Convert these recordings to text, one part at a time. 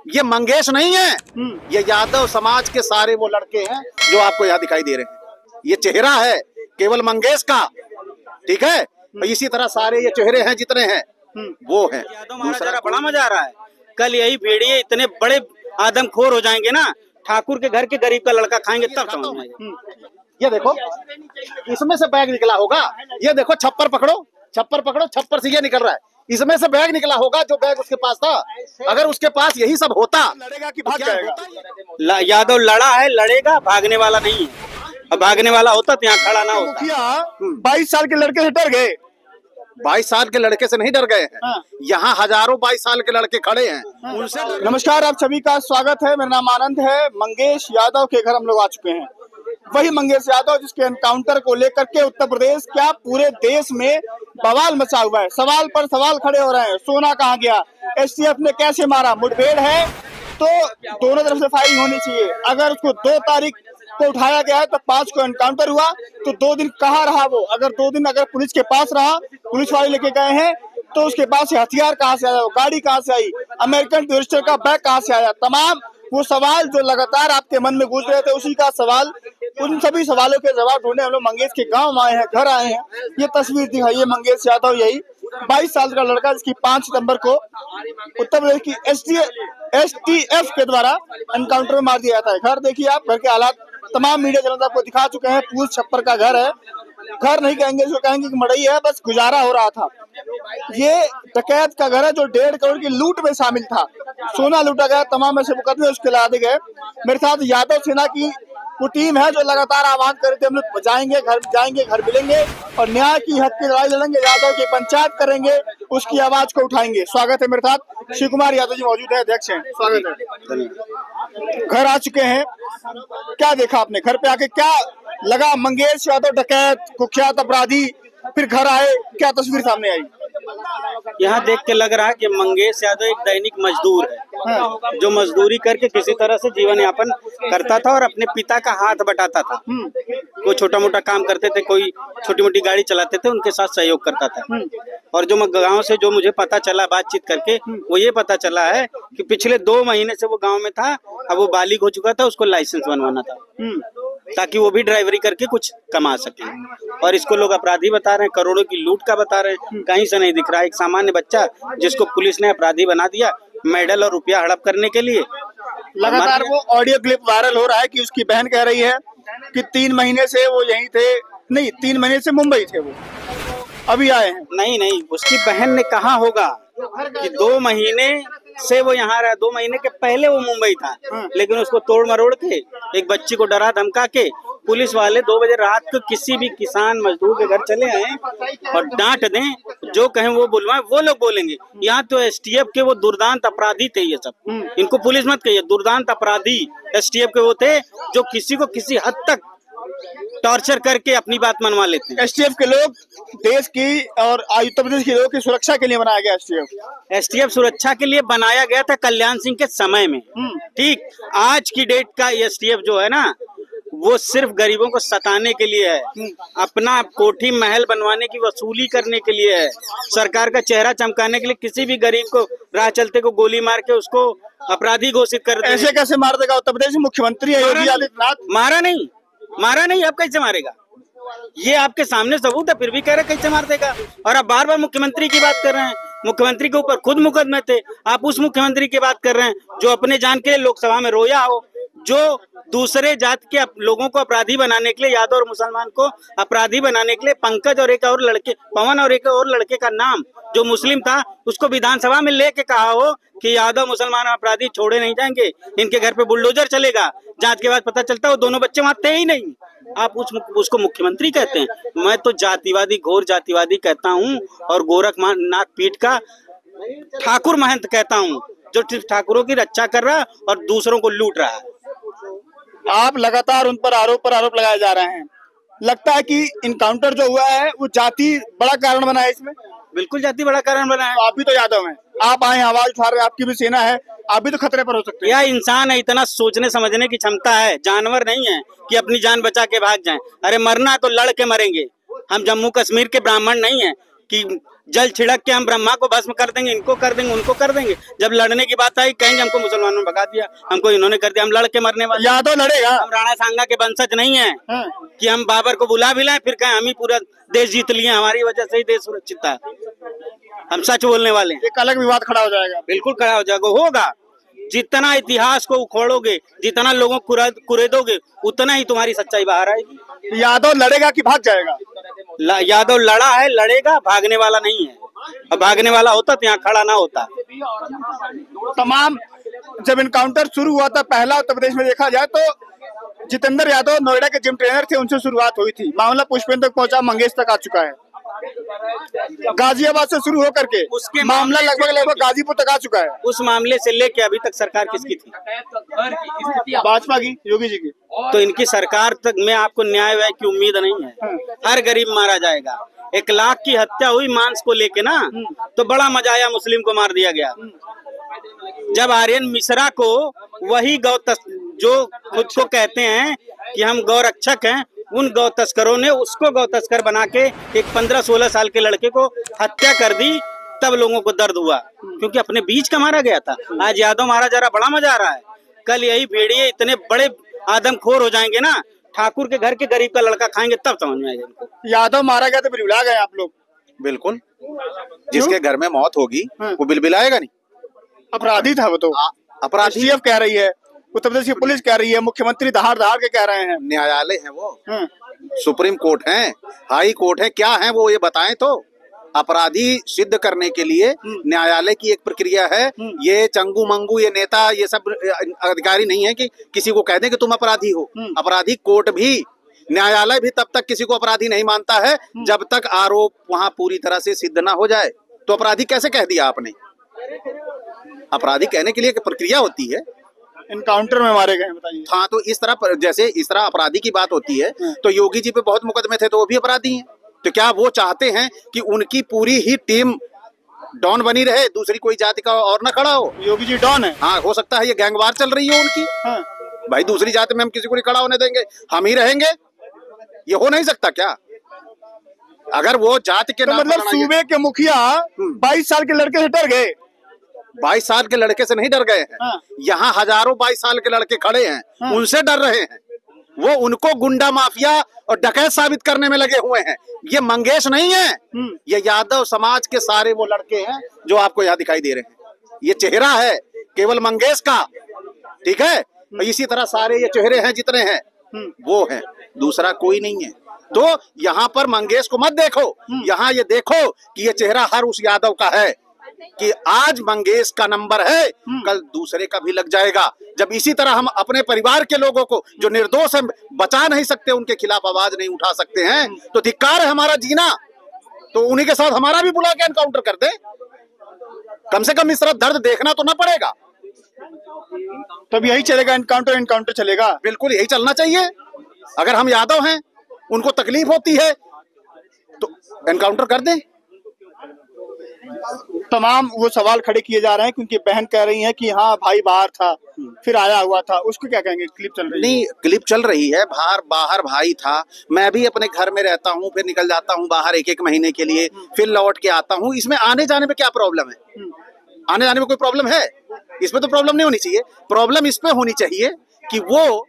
ये मंगेश नहीं है, ये यादव समाज के सारे वो लड़के हैं जो आपको यहाँ दिखाई दे रहे हैं। ये चेहरा है केवल मंगेश का, ठीक है। इसी तरह सारे ये चेहरे हैं जितने हैं वो हैं। दूसरा बड़ा मजा आ रहा है, कल यही भेड़िए इतने बड़े आदमखोर हो जाएंगे ना, ठाकुर के घर के गरीब का लड़का खाएंगे तब समझ में आएगा। ये देखो इसमें से बैग निकला होगा, ये देखो छप्पर पकड़ो, छप्पर पकड़ो, छप्पर से ये निकल रहा है, इसमें से बैग निकला होगा जो बैग उसके पास था। अगर उसके पास यही सब होता, लड़ेगा कि भाग जाएगा? यादव लड़ा है, लड़ेगा, भागने वाला नहीं है। अब भागने वाला होता तो यहाँ खड़ा ना होता। मुखिया 22 साल के लड़के से डर गए। 22 साल के लड़के से नहीं डर गए हैं, यहाँ हजारों 22 साल के लड़के खड़े हैं, उनसे। नमस्कार, आप सभी का स्वागत है। मेरा नाम आनंद है। मंगेश यादव के घर हम लोग आ चुके हैं। वही मंगेश यादव जिसके एनकाउंटर को लेकर के उत्तर प्रदेश क्या पूरे देश में बवाल मचा हुआ है। सवाल पर सवाल खड़े हो रहे हैं। सोना कहाँ गया, एसटीएफ ने कैसे मारा, मुठभेड़ है तो दोनों तरफ से फायरिंग होनी चाहिए। अगर उसको 2 तारीख को उठाया गया है तो 5 को एनकाउंटर हुआ तो 2 दिन कहाँ रहा वो? अगर 2 दिन अगर पुलिस के पास रहा, पुलिस वाले लेके गए हैं तो उसके पास हथियार कहाँ से आया, गाड़ी कहाँ से आई, अमेरिकन टूरिस्टर का बैग कहाँ से आया? तमाम वो सवाल जो लगातार आपके मन में गूंज रहे थे, उसी का सवाल, उन सभी सवालों के जवाब ढूंढने हम लोग मंगेश के गांव आए हैं, घर आए हैं। ये तस्वीर दिखाइए मंगेश यादव, यही 22 साल का लड़का जिसकी 5 सितंबर को उत्तर प्रदेश की एसटीएफ के द्वारा एनकाउंटर में मार दिया जाता है। घर देखिए आप, घर के हालात तमाम मीडिया चैनल आपको दिखा चुके हैं। पूल छप्पर का घर है, घर नहीं कहेंगे इसको, कहेंगे कि मड़ई है, बस गुजारा हो रहा था। ये डकैत का घर है जो 1.5 करोड़ की लूट में शामिल था। सोना लूटा गया, तमाम ऐसे मुकदमे उसके लादे गए। मेरे साथ यादव सेना की वो टीम है जो लगातार आह्वान कर रही थी, हम लोग जाएंगे, घर मिलेंगे और न्याय की हक की लड़ाई लड़ेंगे, यादव की पंचायत करेंगे, उसकी आवाज को उठाएंगे। स्वागत है मेरे साथ शिव कुमार यादव जी मौजूद है, अध्यक्ष हैं। स्वागत है। घर आ चुके हैं, क्या देखा आपने? घर पे आके क्या लगा? मंगेश यादव डकैत, कुख्यात अपराधी, फिर घर आए, क्या तस्वीर सामने आई? यहाँ देख के लग रहा है कि मंगेश यादव एक दैनिक मजदूर है, जो मजदूरी करके किसी तरह से जीवन यापन करता था और अपने पिता का हाथ बटाता था। कोई छोटा मोटा काम करते थे, कोई छोटी मोटी गाड़ी चलाते थे, उनके साथ सहयोग करता था। और जो गांव से जो मुझे पता चला बातचीत करके, वो ये पता चला है कि पिछले 2 महीने से वो गाँव में था। अब वो बालिग हो चुका था, उसको लाइसेंस बनवाना था ताकि वो भी ड्राइवरी करके कुछ कमा सके। और इसको लोग अपराधी बता रहे हैं, करोड़ों की लूट का बता रहे हैं। कहीं से नहीं दिख रहा है एक सामान्य बच्चा जिसको पुलिस ने अपराधी बना दिया मेडल और रुपया हड़प करने के लिए। लगातार वो ऑडियो क्लिप वायरल हो रहा है कि उसकी बहन कह रही है कि 3 महीने से वो यहीं थे, नहीं 3 महीने से मुंबई थे, वो अभी आए हैं। नहीं, उसकी बहन ने कहा होगा कि 2 महीने से वो यहाँ रहा, 2 महीने के पहले वो मुंबई था, लेकिन उसको तोड़ मरोड़ के एक बच्ची को डरा धमका के पुलिस वाले 2 बजे रात को किसी भी किसान मजदूर के घर चले आए और डांट दें, जो कहें वो बुलवाएं, वो लोग बोलेंगे। यहाँ तो एसटीएफ के वो दुर्दांत अपराधी थे, ये सब, इनको पुलिस मत कहिए, दुर्दांत अपराधी एसटीएफ के वो थे जो किसी को किसी हद तक टॉर्चर करके अपनी बात मनवा लेते हैं। एसटीएफ के लोग देश की और उत्तर प्रदेश के लोगों की सुरक्षा के लिए बनाया गया। एसटीएफ सुरक्षा के लिए बनाया गया था कल्याण सिंह के समय में, ठीक। आज की डेट का एसटीएफ जो है ना, वो सिर्फ गरीबों को सताने के लिए है, अपना कोठी महल बनवाने की वसूली करने के लिए है, सरकार का चेहरा चमकाने के लिए। किसी भी गरीब को राह चलते को गोली मार के उसको अपराधी घोषित कर दे। ऐसे कैसे मार देगा? उत्तर प्रदेश मुख्यमंत्री है योगी आदित्यनाथ। मारा नहीं, अब कैसे मारेगा? ये आपके सामने सबूत है, फिर भी कह रहे कैसे मार देगा? और अब बार बार मुख्यमंत्री की बात कर रहे हैं। मुख्यमंत्री के ऊपर खुद मुकदमे थे, आप उस मुख्यमंत्री की बात कर रहे हैं जो अपने जान के लिए लोकसभा में रोया हो, जो दूसरे जात के लोगों को अपराधी बनाने के लिए, यादव और मुसलमान को अपराधी बनाने के लिए पंकज और एक और लड़के, पवन और एक और लड़के का नाम जो मुस्लिम था, उसको विधानसभा में लेके कहा हो कि यादव मुसलमान अपराधी छोड़े नहीं जाएंगे, इनके घर पे बुलडोजर चलेगा। जांच के बाद पता चलता वो दोनों बच्चे वहां थे ही नहीं। आप उसको मुख्यमंत्री कहते हैं? मैं तो जातिवादी, घोर जातिवादी कहता हूँ, और गोरखनाथ पीठ का ठाकुर महंत कहता हूँ, जो सिर्फ ठाकुरों की रक्षा कर रहा है और दूसरों को लूट रहा है। आप लगातार उन पर आरोप लगाए जा रहे हैं। लगता है कि इनकाउंटर जो हुआ है वो जाति बड़ा कारण बना है इसमें? बिल्कुल जाति बड़ा कारण बना है। तो आप भी तो यादव हैं, आप आए आवाज उठा रहे हैं, आपकी भी सेना है, आप भी तो खतरे पर हो सकते हैं। यह इंसान है, इतना सोचने समझने की क्षमता है, जानवर नहीं है कि अपनी जान बचा के भाग जाएं। अरे मरना तो लड़ के मरेंगे। हम जम्मू कश्मीर के ब्राह्मण नहीं है कि जल छिड़क के हम ब्रह्मा को भस्म कर देंगे, इनको कर देंगे, उनको कर देंगे। जब लड़ने की बात आई कहेंगे हमको मुसलमानों ने भगा दिया, हमको इन्होंने कर दिया, हम लड़ के मरने वाले। यादव लड़ेगा। हम राणा सांगा के वंशज नहीं है कि हम बाबर को बुला भी लाएं फिर कहें हम ही पूरा देश जीत लिए, हमारी वजह से ही देश सुरक्षित था। हम सच बोलने वाले हैं। एक अलग विवाद खड़ा हो जाएगा। बिल्कुल खड़ा हो जाएगा, होगा। जितना इतिहास को उखोड़ोगे, जितना लोगों को कुरेदोगे, उतना ही तुम्हारी सच्चाई बाहर आएगी। यादव लड़ेगा कि भाग जाएगा? यादव लड़ा है, लड़ेगा, भागने वाला नहीं है। अब भागने वाला होता तो यहाँ खड़ा ना होता। तमाम जब इनकाउंटर शुरू हुआ था पहला उत्तर प्रदेश में देखा जाए तो जितेंद्र यादव नोएडा के जिम ट्रेनर थे, उनसे शुरुआत हुई थी। मामला पुष्पेंद्र तक पहुंचा, मंगेश तक आ चुका है। गाजियाबाद से शुरू होकर के उसके मामला लगभग गाजीपुर तक आ चुका है। उस मामले से लेके अभी तक सरकार किसकी थी? भाजपा की, योगी जी की। तो इनकी सरकार तक में आपको न्याय व्याय की उम्मीद नहीं है। हर गरीब मारा जाएगा। 1 लाख की हत्या हुई मांस को लेके ना, तो बड़ा मजा आया, मुस्लिम को मार दिया गया। जब आर्यन मिश्रा को वही जो खुद को कहते हैं कि हम गौ रक्षक हैं, उन गौ तस्करों ने उसको गौ तस्कर बना के एक 15-16 साल के लड़के को हत्या कर दी, तब लोगों को दर्द हुआ, क्योंकि अपने बीच का मारा गया था। आज यादव मारा जा रहा, बड़ा मजा आ रहा है। कल यही भेड़िए इतने बड़े आदमखोर हो जाएंगे ना, ठाकुर के घर के गरीब का लड़का खाएंगे, तब समझ में आएगा इनको। यादव मारा गया तो बिलबिला गए आप लोग? बिल्कुल, जिसके घर में मौत होगी वो बिलबिलाएगा नहीं। अपराधी था वो तो। अपराधी सीएफ कह रही है, उत्तर प्रदेश की पुलिस कह रही है, मुख्यमंत्री दहाड़ के कह रहे हैं। न्यायालय है वो, सुप्रीम कोर्ट है, हाई कोर्ट है, क्या है वो ये बताएं तो। अपराधी सिद्ध करने के लिए न्यायालय की एक प्रक्रिया है। ये चंगू मंगू, ये नेता, ये सब अधिकारी नहीं है कि किसी को कह दें कि तुम अपराधी हो। अपराधी कोर्ट भी, न्यायालय भी तब तक किसी को अपराधी नहीं मानता है जब तक आरोप वहां पूरी तरह से सिद्ध ना हो जाए। तो अपराधी कैसे कह दिया आपने? अपराधी कहने के लिए एक प्रक्रिया होती है। इनकाउंटर में मारे गए, बताइए। हाँ, तो इस तरह अपराधी की बात होती है तो योगी जी पे बहुत मुकदमे थे, तो वो भी अपराधी हैं। तो क्या वो चाहते हैं कि उनकी पूरी ही टीम डॉन बनी रहे, दूसरी कोई जाति का और ना खड़ा हो? योगी जी डॉन है। हाँ, हो सकता है ये गैंगवार चल रही है उनकी। हाँ। भाई दूसरी जाति में हम किसी को नहीं खड़ा होने देंगे, हम ही रहेंगे, ये हो नहीं सकता क्या? अगर वो जाति के नाम मतलब सूबे के मुखिया 22 साल के लड़के से डर गए? 22 साल के लड़के से नहीं डर गए हैं। हाँ। यहाँ हजारों 22 साल के लड़के खड़े हैं। हाँ। उनसे डर रहे हैं। वो उनको गुंडा माफिया और डकैत साबित करने में लगे हुए हैं। ये मंगेश नहीं है, ये यादव समाज के सारे वो लड़के हैं जो आपको यहाँ दिखाई दे रहे हैं। ये चेहरा है केवल मंगेश का, ठीक है? इसी तरह सारे ये चेहरे हैं जितने हैं वो हैं, दूसरा कोई नहीं है। तो यहाँ पर मंगेश को मत देखो, यहाँ ये देखो कि ये चेहरा हर उस यादव का है कि आज मंगेश का नंबर है, कल दूसरे का भी लग जाएगा। जब इसी तरह हम अपने परिवार के लोगों को जो निर्दोष है बचा नहीं सकते, उनके खिलाफ आवाज नहीं उठा सकते हैं, तो धिक्कार है हमारा जीना। तो उन्हीं के साथ हमारा भी बुला के एनकाउंटर कर दे, कम से कम इस तरह दर्द देखना तो ना पड़ेगा। तब यही चलेगा, एनकाउंटर चलेगा। बिल्कुल यही चलना चाहिए। अगर हम यादव हैं, उनको तकलीफ होती है तो एनकाउंटर कर दें। तमाम वो सवाल खड़े किए जा रहे हैं क्योंकि बहन कह रही है कि हाँ भाई बाहर था फिर आया हुआ था, उसको क्या कहेंगे? क्लिप चल रही है। नहीं, क्लिप चल रही है, बाहर भाई था। मैं भी अपने घर में रहता हूँ, फिर निकल जाता हूँ बाहर 1-1 महीने के लिए, फिर लौट के आता हूँ। इसमें आने जाने में क्या प्रॉब्लम है? आने जाने में कोई प्रॉब्लम है? इसमें तो प्रॉब्लम नहीं होनी चाहिए। प्रॉब्लम इस पे होनी चाहिए कि वो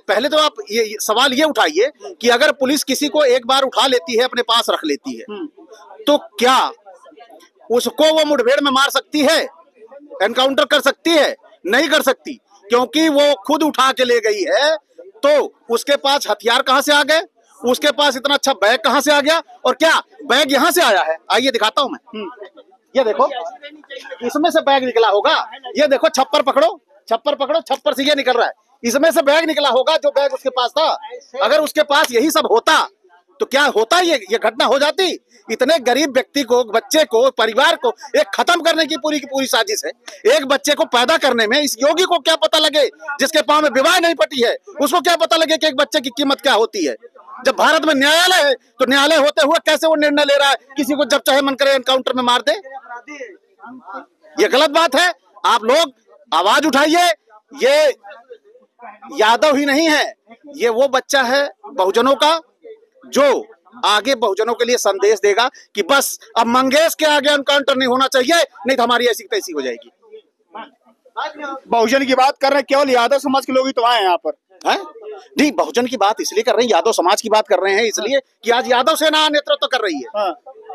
पहले तो आप ये सवाल ये उठाइए कि अगर पुलिस किसी को एक बार उठा लेती है, अपने पास रख लेती है, तो क्या उसको वो मुठभेड़ में मार सकती है? एनकाउंटर कर सकती है? नहीं कर सकती, क्योंकि वो खुद उठा के ले गई है। तो उसके पास हथियार कहां से आ गए? उसके पास इतना अच्छा बैग कहां से आ गया? और क्या बैग यहां से आया है? आइए दिखाता हूं मैं। ये देखो, इसमें से बैग निकला होगा। ये देखो, छप्पर पकड़ो, छप्पर से ये निकल रहा है। इसमें से बैग निकला होगा, जो बैग उसके पास था। अगर उसके पास यही सब होता तो क्या होता? ये घटना हो जाती? इतने गरीब व्यक्ति को, बच्चे को, परिवार को एक खत्म करने की पूरी साजिश है। एक बच्चे को पैदा करने में इस योगी को क्या पता लगे, जिसके पांव में विवाह नहीं पटी है, उसको क्या पता लगे कि एक बच्चे की कीमत क्या होती है? जब भारत में न्यायालय है, तो न्यायालय होते हुए कैसे वो निर्णय ले रहा है किसी को जब चाहे मन करे एनकाउंटर में मार दे? ये गलत बात है। आप लोग आवाज उठाइए। ये यादव ही नहीं है, ये वो बच्चा है बहुजनों का जो आगे बहुजनों के लिए संदेश देगा कि बस अब मंगेश के आगे एनकाउंटर नहीं होना चाहिए, नहीं तो हमारी ऐसी तैसी हो जाएगी। बहुजन की बात कर रहे हैं, केवल यादव समाज के लोग ही तो आए हैं यहाँ पर। है नहीं, बहुजन की बात इसलिए कर रहे हैं, यादव समाज की बात कर रहे हैं इसलिए कि आज यादव सेना नेतृत्व कर रही है।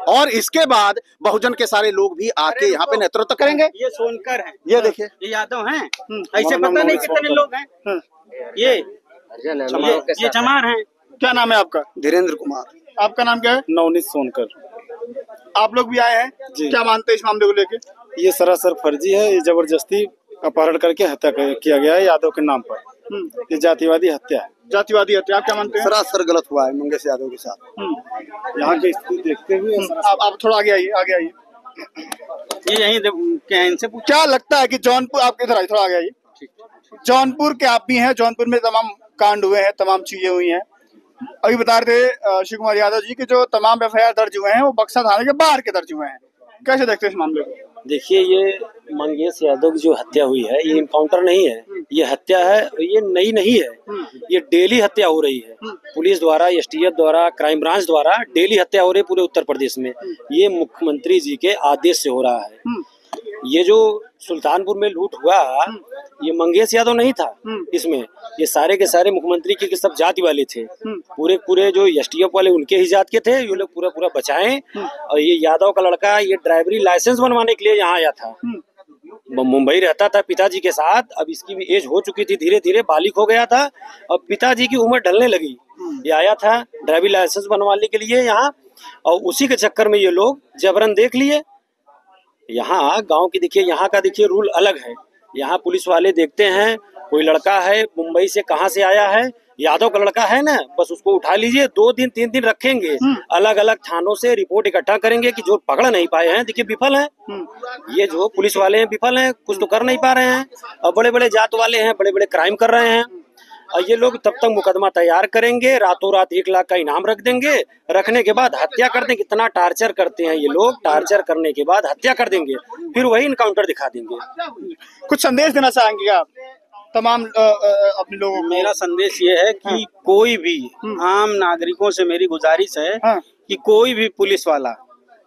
और इसके बाद बहुजन के सारे लोग भी आके यहाँ पे नेतृत्व करेंगे। ये सोनकर है, ये देखिए, ये यादव हैं, ऐसे पता नहीं कितने लोग हैं। ये चमार हैं। क्या नाम है आपका? धीरेन्द्र कुमार। आपका नाम क्या है? नवनीत सोनकर। आप लोग भी आए हैं जी। क्या मानते हैं इस मामले को लेके? ये सरासर फर्जी है, ये जबरदस्ती अपहरण करके हत्या किया गया है यादव के नाम पर। ये जातिवादी हत्या है। जातिवादी हत्या। आप क्या मानते हैं? सरासर गलत हुआ है मंगेश यादव के साथ। यहाँ की स्थिति देखते हुए आप थोड़ा आगे आइए, आगे आइए। ये यहीं क्या इनसे पूछ। क्या लगता है कि जौनपुर, आप इधर आइए, थोड़ा आगे आइए। जौनपुर के आप भी हैं, जौनपुर में तमाम कांड हुए हैं, तमाम चीजें हुई हैं। अभी बता रहे थे शिव कुमार यादव जी कि जो तमाम एफआईआर दर्ज हुए हैं वो बक्सा थाने के बाहर के दर्ज हुए हैं। कैसे देखते हैं इस मामले को? देखिए, ये मंगेश यादव की जो हत्या हुई है ये इनकाउंटर नहीं है, ये हत्या है, ये नई नहीं है, ये डेली हत्या हो रही है। पुलिस द्वारा, एसटीएफ द्वारा, क्राइम ब्रांच द्वारा डेली हत्या हो रही है पूरे उत्तर प्रदेश में। ये मुख्यमंत्री जी के आदेश से हो रहा है। ये जो सुल्तानपुर में लूट हुआ, ये मंगेश यादव नहीं था इसमें, ये सारे के सारे मुख्यमंत्री के सब जाति वाले थे। पूरे जो एसटीएफ वाले उनके ही जात के थे। ये लोग पूरा बचाएं। और ये यादव का लड़का ये ड्राइवरी लाइसेंस बनवाने के लिए यहाँ आया था। मुंबई रहता था पिताजी के साथ। अब इसकी भी एज हो चुकी थी, धीरे धीरे बालिग हो गया था। अब पिताजी की उम्र ढलने लगी। ये आया था ड्राइवरी लाइसेंस बनवाने के लिए यहाँ, और उसी के चक्कर में ये लोग जबरन देख लिए। यहाँ गांव की देखिए, यहाँ का देखिए रूल अलग है। यहाँ पुलिस वाले देखते हैं कोई लड़का है मुंबई से, कहाँ से आया है, यादव का लड़का है ना, बस उसको उठा लीजिए, 2 दिन 3 दिन रखेंगे। अलग अलग थानों से रिपोर्ट इकट्ठा करेंगे कि जो पकड़ नहीं पाए हैं, देखिए विफल हैं। ये जो पुलिस वाले हैं विफल हैं, कुछ तो कर नहीं पा रहे हैं। और बड़े बड़े जात वाले हैं, बड़े बड़े क्राइम कर रहे हैं। और ये लोग तब तक मुकदमा तैयार करेंगे, रातों रात 1 लाख का इनाम रख देंगे, रखने के बाद हत्या कर देंगे। कितना टार्चर करते हैं ये लोग, टार्चर करने के बाद हत्या कर देंगे, फिर वही इनकाउंटर दिखा देंगे। कुछ संदेश देना चाहेंगे आप तमाम अपने लोगों को? मेरा संदेश ये है कि कोई भी आम नागरिकों से मेरी गुजारिश है कि कोई भी पुलिस वाला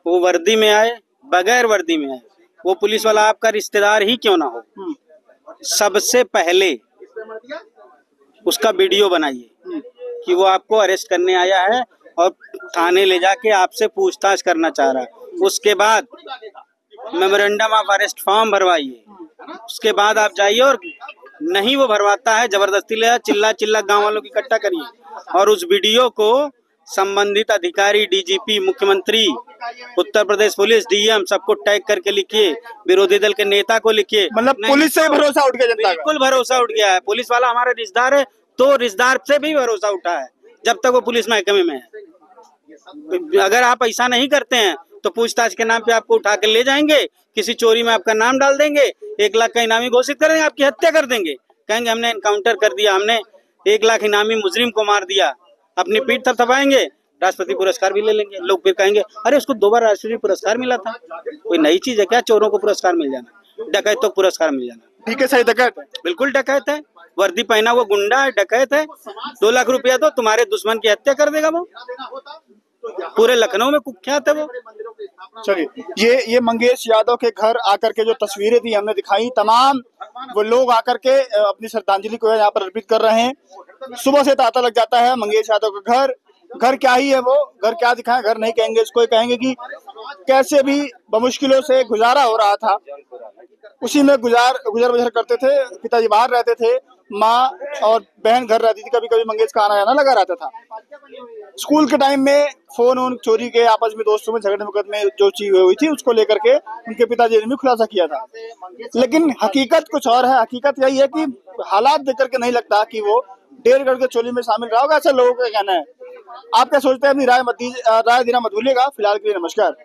वो वर्दी में आए, बगैर वर्दी में आए, वो पुलिस वाला आपका रिश्तेदार ही क्यों ना हो, सबसे पहले उसका वीडियो बनाइए कि वो आपको अरेस्ट करने आया है और थाने ले जाके आपसे पूछताछ करना चाह रहा है। उसके बाद मेमोरेंडम ऑफ अरेस्ट फॉर्म भरवाइए। उसके बाद आप जाइए, और नहीं वो भरवाता है जबरदस्ती ले चिल्ला गांव वालों की इकट्ठा करिए और उस वीडियो को संबंधित अधिकारी, डीजीपी, मुख्यमंत्री, उत्तर प्रदेश पुलिस, डीएम सबको टैग करके लिखिए, विरोधी दल के नेता को लिखिए। मतलब पुलिस से भरोसा उठ गया जनता का? बिल्कुल भरोसा उठ गया है। पुलिस वाला हमारा रिश्तेदार है, तो रिश्तेदार से भी भरोसा उठा है जब तक वो पुलिस महकमे में है। अगर आप ऐसा नहीं करते हैं तो पूछताछ के नाम पे आपको उठा के ले जाएंगे, किसी चोरी में आपका नाम डाल देंगे, 1 लाख का इनामी घोषित कर देंगे, आपकी हत्या कर देंगे। कहेंगे हमने एनकाउंटर कर दिया, हमने 1 लाख इनामी मुजरिम को मार दिया। अपनी पीठ थपथपाएंगे, राष्ट्रपति पुरस्कार भी ले लेंगे। लोग फिर कहेंगे अरे उसको 2 बार राष्ट्रपति पुरस्कार मिला था। कोई नई चीज है क्या चोरों को पुरस्कार मिल जाना, डकैतों को पुरस्कार मिल जाना? ठीक है, सही डकैत है, बिल्कुल डकैत है। वर्दी पहना वो गुंडा है, डकैत है। 2 लाख रुपया दो, तुम्हारे दुश्मन की हत्या कर देगा वो। पूरे लखनऊ में कुख्यात है वो। चलिए, ये मंगेश यादव के घर आकर के जो तस्वीरें थी हमने दिखाई, तमाम वो लोग आकर के अपनी श्रद्धांजलि को यहाँ पर अर्पित कर रहे हैं। सुबह से तांता लग जाता है मंगेश यादव का घर क्या ही है वो, घर क्या दिखाएं, घर नहीं कहेंगे इसको, कहेंगे कि कैसे भी बमुश्किलों से गुजारा हो रहा था, उसी में गुजर बसर करते थे। पिताजी बाहर रहते थे, माँ और बहन घर रहती थी। कभी कभी मंगेश का आना जाना लगा रहता था। स्कूल के टाइम में फोन चोरी के, आपस में दोस्तों में झगड़े मुकदमे जो चीज हुई थी उसको लेकर के उनके पिताजी ने भी खुलासा किया था। लेकिन हकीकत कुछ और है। हकीकत यही है कि हालात देख करके नहीं लगता कि वो डेढ़ के चोरी में शामिल रहा होगा, ऐसा लोगों का कहना है। आप क्या सोचते हैं? अपनी राय देना मत भूलिएगा। फिलहाल के लिए नमस्कार।